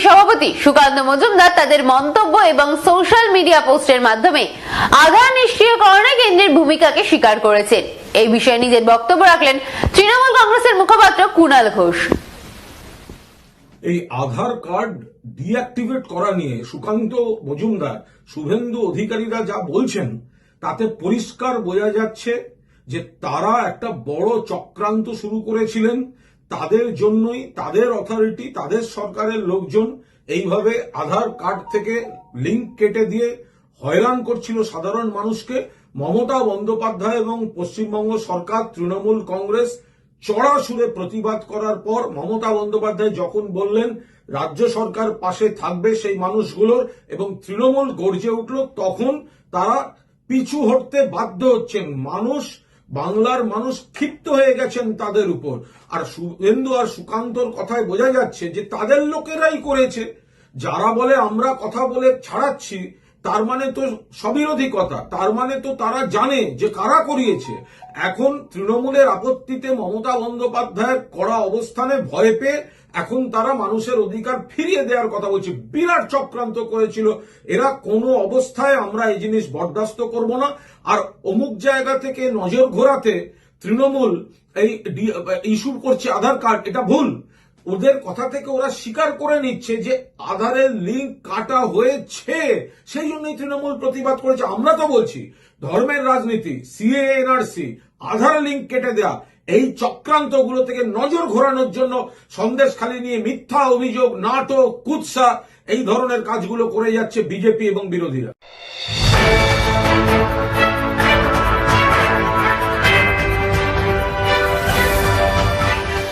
সভাপতি সুকান্ত মজুমদার তাদের মন্তব্য এবং সোশ্যাল মিডিয়া পোস্টের মাধ্যমে আধার নিষ্ক্রিয়করণে কেন্দ্রের ভূমিকাকে স্বীকার করেছেন। এই বিষয়ে নিজের বক্তব্য রাখলেন তৃণমূল কংগ্রেসের মুখপাত্র কুণাল ঘোষ। এই আধার কার্ড ডিঅ্যাক্টিভেট করা নিয়ে সুকান্ত মজুমদার, শুভেন্দু অধিকারীরা যা বলছেন তাতে পরিষ্কার বোঝা যাচ্ছে যে তারা একটা বড় চক্রান্ত শুরু করেছিলেন। তাদের জন্যই তাদের অথরিটি, তাদের সরকারের লোকজন এইভাবে আধার কার্ড থেকে লিঙ্ক কেটে দিয়ে হয়রান করছিল সাধারণ মানুষকে। মমতা বন্দ্যোপাধ্যায় এবং পশ্চিমবঙ্গ সরকার, তৃণমূল কংগ্রেস চড়া সুরে প্রতিবাদ করার পর মমতা বন্দ্যোপাধ্যায় যখন বললেন রাজ্য সরকার পাশে থাকবে সেই মানুষগুলোর এবং তৃণমূল গর্জে উঠল, তখন তারা পিছু হটতে বাধ্য হচ্ছেন। বাংলার মানুষ ক্ষিপ্ত হয়ে গেছেন তাদের উপর। আর শুভেন্দু আর সুকান্তর কথায় বোঝা যাচ্ছে যে তাদের লোকেরাই করেছে। যারা বলে আমরা কথা বলে ছাড়াচ্ছি, তার মানে তো সবিরোধী কথা, তার মানে তো তারা জানে যে কারা করিয়েছে। এখন তৃণমূলের আপত্তিতে মমতা বন্দ্যোপাধ্যায়ের কড়া অবস্থানে ভয় পেয়ে এখন তারা মানুষের অধিকার ফিরিয়ে দেওয়ার কথা বলছে। বিরাট চক্রান্ত করেছিল এরা। কোনো অবস্থায় আমরা এই জিনিস বরদাস্ত করব না। আর অমুক জায়গা থেকে নজর ঘোরাতে তৃণমূল এই ইস্যু করছে আধার কার্ড, এটা ভুল। ওদের কথা থেকে ওরা স্বীকার করে নিচ্ছে যে আধারের লিঙ্ক কাটা হয়েছে, সেই জন্যই তৃণমূল প্রতিবাদ করেছে। আমরা তো বলছি ধর্মের রাজনীতি, সিএএ, এনআরসি, আধার লিঙ্ক কেটে দেয়া, এই চক্রান্তগুলো থেকে নজর ঘোরানোর জন্য সন্দেশখালি নিয়ে মিথ্যা অভিযোগ, নাটক, কুৎসা, এই ধরনের কাজগুলো করে যাচ্ছে বিজেপি এবং বিরোধীরা।